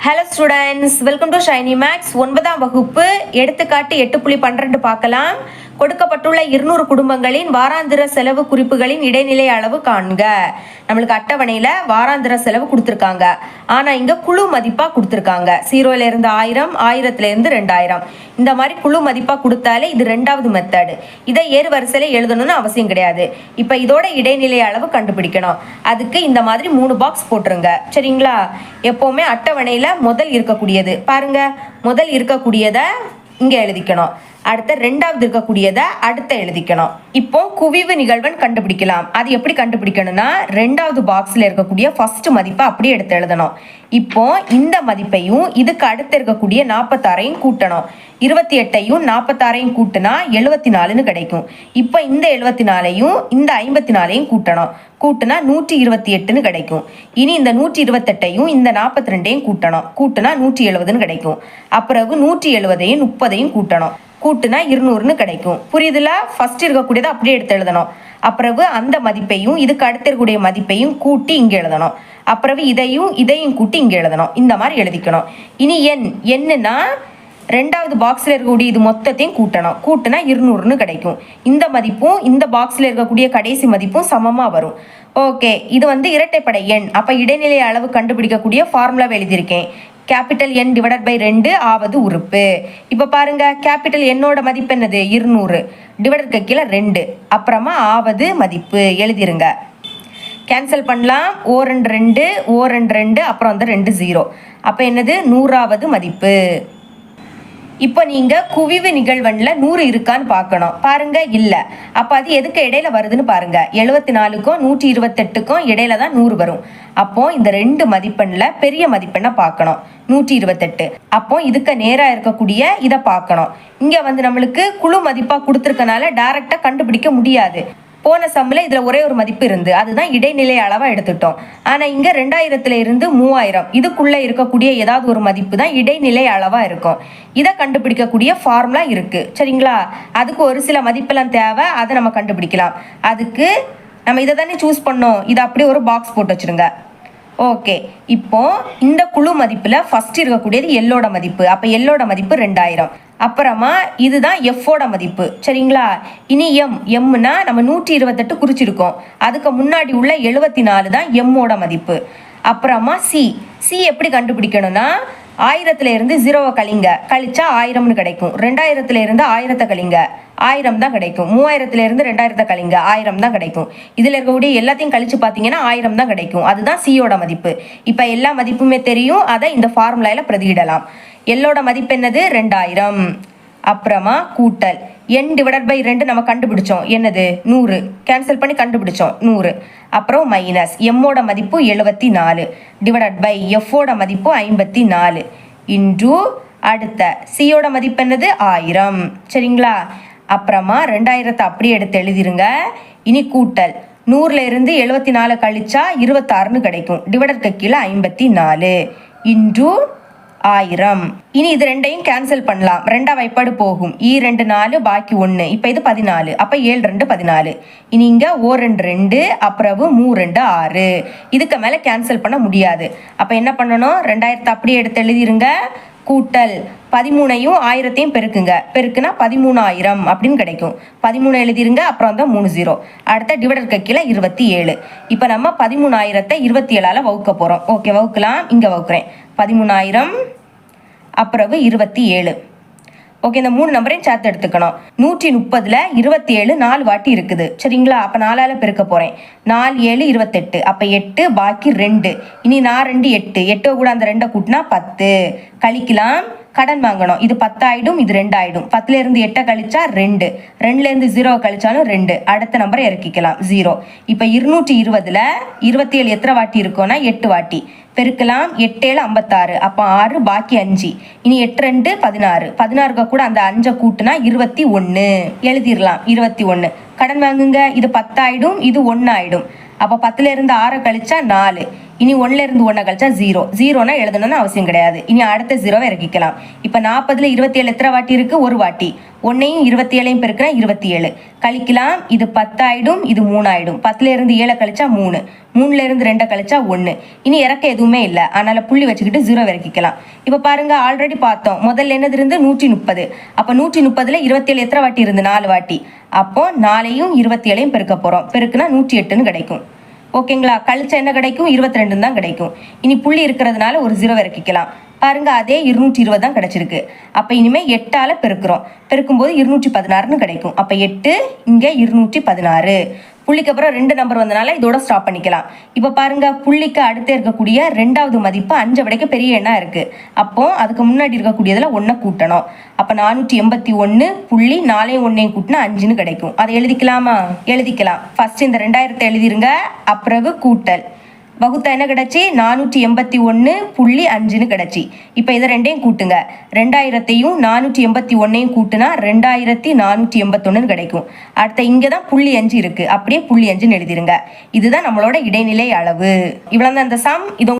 Hello students, welcome to Shiny Max. 9ஆம் வகுப்பு எடுத்துக்காட்டு 8.12 பார்க்கலாம். கொடுக்கப்பட்டுள்ள 200 குடும்பங்களின் வாராந்திர செலவு குறிப்புகளின் இடைநிலை அளவு காண்க. நம்மளுக்கு அட்டவணையில் வாராந்திர செலவு கொடுத்துருக்காங்க. ஆனால் இங்கே குழு மதிப்பாக கொடுத்துருக்காங்க. 0லேருந்து 1000, 1000லேருந்து 2000. இந்த மாதிரி குழு மதிப்பாக கொடுத்தாலே இது 2வது மெத்தடு. இதை ஏறு வரிசையில் எழுதணும்னு அவசியம் கிடையாது. இப்போ இதோட இடைநிலை அளவு கண்டுபிடிக்கணும். அதுக்கு இந்த மாதிரி 3 பாக்ஸ் போட்டுருங்க. சரிங்களா? எப்போவுமே அட்டவணையில் முதல் இருக்கக்கூடியது பாருங்க, முதல் இருக்கக்கூடியதை இங்கே எழுதிக்கணும். அடுத்த 2வது இருக்கக்கூடியதை அடுத்த எழுதிக்கணும். இப்போ குவிவு நிகழ்வன் கண்டுபிடிக்கலாம். அது எப்படி கண்டுபிடிக்கணும்னா 2வது பாக்ஸில் இருக்கக்கூடிய ஃபர்ஸ்ட் மதிப்பை அப்படியே எடுத்து எழுதணும். இப்போ இந்த மதிப்பையும் இதுக்கு அடுத்து இருக்கக்கூடிய 46ஐயும் கூட்டணும். 28ஐயும் 46ஐயும் கூட்டினா 74ன்னு கிடைக்கும். இப்போ இந்த 74ஐயும் இந்த 54ஐயும் கூட்டணும். கூட்டினா 128ன்னு கிடைக்கும். இனி இந்த 128ஐயும் இந்த 42ஐயும் கூட்டணும். கூட்டினா 170ன்னு கிடைக்கும். அப்புறம் 170ஐயும் 30ஐயும் கூட்டணும். கூட்டுனா 200ன்னு கிடைக்கும். புரியுதுல? ஃபர்ஸ்ட் இருக்கக்கூடியதை அப்படியே எடுத்து எழுதணும். அப்புறம் அந்த மதிப்பையும் இதுக்கு அடுத்த இருக்கக்கூடிய மதிப்பையும் கூட்டி இங்கே எழுதணும். அப்புறம் இதையும் கூட்டி இங்கே எழுதணும். இந்த மாதிரி எழுதிக்கணும். இனி என்னன்னா 2வது பாக்ஸில் இருக்கக்கூடிய இது மொத்தத்தையும் கூட்டணும். கூட்டினா 200ன்னு கிடைக்கும். இந்த மதிப்பும் இந்த பாக்ஸில் இருக்கக்கூடிய கடைசி மதிப்பும் சமமாக வரும். ஓகே, இது இரட்டைப்படை எண். அப்போ இடைநிலை அளவு கண்டுபிடிக்கக்கூடிய ஃபார்முலாவை எழுதியிருக்கேன். கேபிட்டல் N டிவைடட் பை 2 ஆவது உறுப்பு. இப்போ பாருங்க, கேபிட்டல் என்னோட மதிப்பு என்னது? 200. டிவைடட் கீழே 2, அப்புறமா ஆவது மதிப்பு எழுதிருங்க. கேன்சல் பண்ணலாம். ஓ 2 2, அப்புறம் 2 0. அப்போ என்னது? 100வது மதிப்பு. இப்போ நீங்கள் குவிவு நிகழ்வன்ல 100 இருக்கான்னு பார்க்கணும். பாருங்க, இல்லை. அப்போ அது எதுக்கு இடையில வருதுன்னு பாருங்க. 74க்கும் 128க்கும் இடையில தான் 100 வரும். அப்போ இந்த 2 மதிப்பெண்ணில் பெரிய மதிப்பெண்ணை பார்க்கணும், 128. அப்போ இதுக்கு நேராக இருக்கக்கூடிய இதை பார்க்கணும். இங்கே நம்மளுக்கு குழு மதிப்பாக கொடுத்துருக்கனால டைரக்டாக கண்டுபிடிக்க முடியாது. போன சம்மில் இதில் ஒரே ஒரு மதிப்பு இருந்து அதுதான் இடைநிலை அளவாக எடுத்துட்டோம். ஆனால் இங்கே 2000லேருந்து 3000 இதுக்குள்ளே இருக்கக்கூடிய ஏதாவது ஒரு மதிப்பு தான் இடைநிலை அளவாக இருக்கும். இதை கண்டுபிடிக்கக்கூடிய ஃபார்முலா இருக்குது. சரிங்களா? அதுக்கு ஒரு சில மதிப்பெல்லாம் தேவை, அதை நம்ம கண்டுபிடிக்கலாம். அதுக்கு நம்ம இதை தானே சூஸ் பண்ணோம். இதை அப்படியே ஒரு பாக்ஸ் போட்டு வச்சுருங்க. ஓகே, இப்போ இந்த குழு மதிப்பில் ஃபர்ஸ்ட் இருக்கக்கூடியது எல்லோட மதிப்பு. அப்போ எல்லோட மதிப்பு 2000. அப்புறமா இதுதான் எஃபோட மதிப்பு. சரிங்களா? இனி எம்னா நம்ம 128 குறிச்சிருக்கோம். அதுக்கு முன்னாடி உள்ள 74 தான் எம்மோட மதிப்பு. அப்புறமா சி எப்படி கண்டுபிடிக்கணும்னா 1000லேருந்து 0 கழிச்சா 1000ன்னு கிடைக்கும். 2000லேருந்து 1000 கழிங்க 1000 தான் கிடைக்கும். 3000லேருந்து 2000 கழிங்க 1000 தான் கிடைக்கும். இதில் இருக்கக்கூடிய எல்லாத்தையும் கழிச்சு பார்த்தீங்கன்னா 1000 தான் கிடைக்கும். அதுதான் சியோட மதிப்பு. இப்போ எல்லா மதிப்புமே தெரியும். அதை இந்த ஃபார்முலாவில் பிரதியிடலாம். எல்லோட மதிப்பு என்னது? 2000. அப்புறமா கூட்டல் N டிவைடட் பை 2 நம்ம கண்டுபிடிச்சோம். என்னது? 100. கேன்சல் பண்ணி கண்டுபிடிச்சோம் 100. அப்புறம் மைனஸ் எம்மோட மதிப்பு 74 டிவைடட் பை எஃபோட மதிப்பு 54 இன்டு அடுத்த சியோட மதிப்பு என்னது? 1000. சரிங்களா? அப்புறமா 2000 அப்படியே எடுத்து எழுதிருங்க. இனி கூட்டல் 100லேருந்து 74 கழிச்சா 26ன்னு கிடைக்கும். டிவைடட் கீழே 54 இன்டு 1000. இனி இது ரெண்டையும் கேன்சல் பண்ணலாம். 2 வைப்பாடு போகும். 2 4, பாக்கி 1. இப்போ இது 14. அப்போ 7 2 14. இனி இங்கே ஓ 2 அப்புறம் 3 2 6. இதுக்கு மேலே கேன்சல் பண்ண முடியாது. அப்போ என்ன பண்ணணும்? 2000 அப்படியே எடுத்து எழுதிருங்க. கூட்டல் 13ஐயும் 1000ஐயும் பெருக்குனா 13000 அப்படின்னு கிடைக்கும். 13 எழுதிருங்க. அப்புறம் 3 0. அடுத்த டிவைடர் கீழே 27. இப்போ நம்ம 13000ஐ 27ஆல் வகுக்க போகிறோம். ஓகே, வகுக்கலாம். இங்கே வகுக்கிறேன். 13000 அப்புறம் 27. ஓகே, இந்த 3 நம்பரையும் சேர்த்து எடுத்துக்கணும். 130ல் 27 4 வாட்டி இருக்குது. சரிங்களா? அப்போ 4ஆல் பெருக்க போகிறேன். 4 7 28. அப்போ 8, பாக்கி 2. இனி 4 2 8. 8 கூட அந்த 2 கூட்டினா 10. கழிக்கலாம். கடன் வாங்கணும். இது 10 ஆயிடும், இது 2 ஆயிடும். 10லேருந்து 8 கழிச்சா 2. 2லேருந்து 0 கழிச்சாலும் 2. அடுத்த நம்பரை இறக்கிக்கலாம் 0. இப்போ 220ல் 27 எத்தனை வாட்டி இருக்கும்னா 8 வாட்டி. பெருக்கலாம். 8 7 56. அப்போ 6, பாக்கி 5. இனி 8 2 16. 16 கூட அந்த 5 கூட்டுனா 21 எழுதிடலாம். 21. கடன் வாங்குங்க. இது 10 ஆயிடும், இது 1 ஆயிடும். அப்போ 10லேருந்து 6 கழிச்சா 4. இனி 1ல இருந்து 1 கழிச்சா 0. 0னா எழுதணும்னு அவசியம் கிடையாது. இனி அடுத்த 0வை இறக்கிக்கலாம். இப்போ 40ல் 27 எத்தனை வாட்டி இருக்கு? ஒரு வாட்டி. 1ஐயும் 27ஐயும் பெருக்கினா 27. கழிக்கலாம். இது 10 ஆயிடும், இது 3 ஆயிடும். 10ல் இருந்து 7 கழிச்சா 3. 3ல் இருந்து 2 கழிச்சா 1. இனி இறக்க எதுவுமே இல்லை, அதனால புள்ளி வச்சுக்கிட்டு 0 இறக்கிக்கலாம். இப்போ பாருங்க, ஆல்ரெடி பார்த்தோம். முதல்ல என்னது இருந்து 130. அப்போ 130ல் 27 எத்தனை வாட்டி இருந்து? 4 வாட்டி. அப்போ 4ஐயும் 27ஐயும் பெருக்க போறோம். பெருக்குனா 108ன்னு கிடைக்கும். ஓகேங்களா? கழிச்சா என்ன கிடைக்கும்? 22 தான் கிடைக்கும். இனி புள்ளி இருக்கிறதுனால ஒரு 0 இறக்கிக்கலாம். பாருங்க, அதே 220 தான் கிடைச்சிருக்கு. அப்ப இனிமே 8ஆல பெருக்கிறோம். பெருக்கும்போது 216ன்னு கிடைக்கும். அப்ப 8 இங்க 216. புள்ளிக்கு அப்புறம் 2 நம்பர் வந்தனால இதோட ஸ்டாப் பண்ணிக்கலாம். இப்போ பாருங்க, புள்ளிக்கு அடுத்து இருக்கக்கூடிய 2வது மதிப்பு 5 விடைக்கு பெரிய எண்ணா இருக்கு. அப்போ அதுக்கு முன்னாடி இருக்கக்கூடியதுல 1 கூட்டணும். அப்ப 481 புள்ளி 4ஐயும் 1ஐயும் கூட்டினா 5ன்னு கிடைக்கும். அதை எழுதிக்கலாமா? எழுதிக்கலாம். ஃபர்ஸ்ட் இந்த 2000 எழுதிருங்க, அப்புறம் கூட்டல். வகுத்தா என்ன கிடைச்சி? 481.5ன்னு கிடைச்சி. இப்போ இதை ரெண்டையும் கூட்டுங்க. 2000ஐயும் 481ஐயும் கூட்டுனா 2481ன்னு கிடைக்கும். அடுத்த இங்கே தான் புள்ளி 5 இருக்கு, அப்படியே புள்ளி 5ன்னு எழுதிருங்க. இதுதான் நம்மளோட இடைநிலை அளவு. இவ்வளோ தான் இந்த சம். இது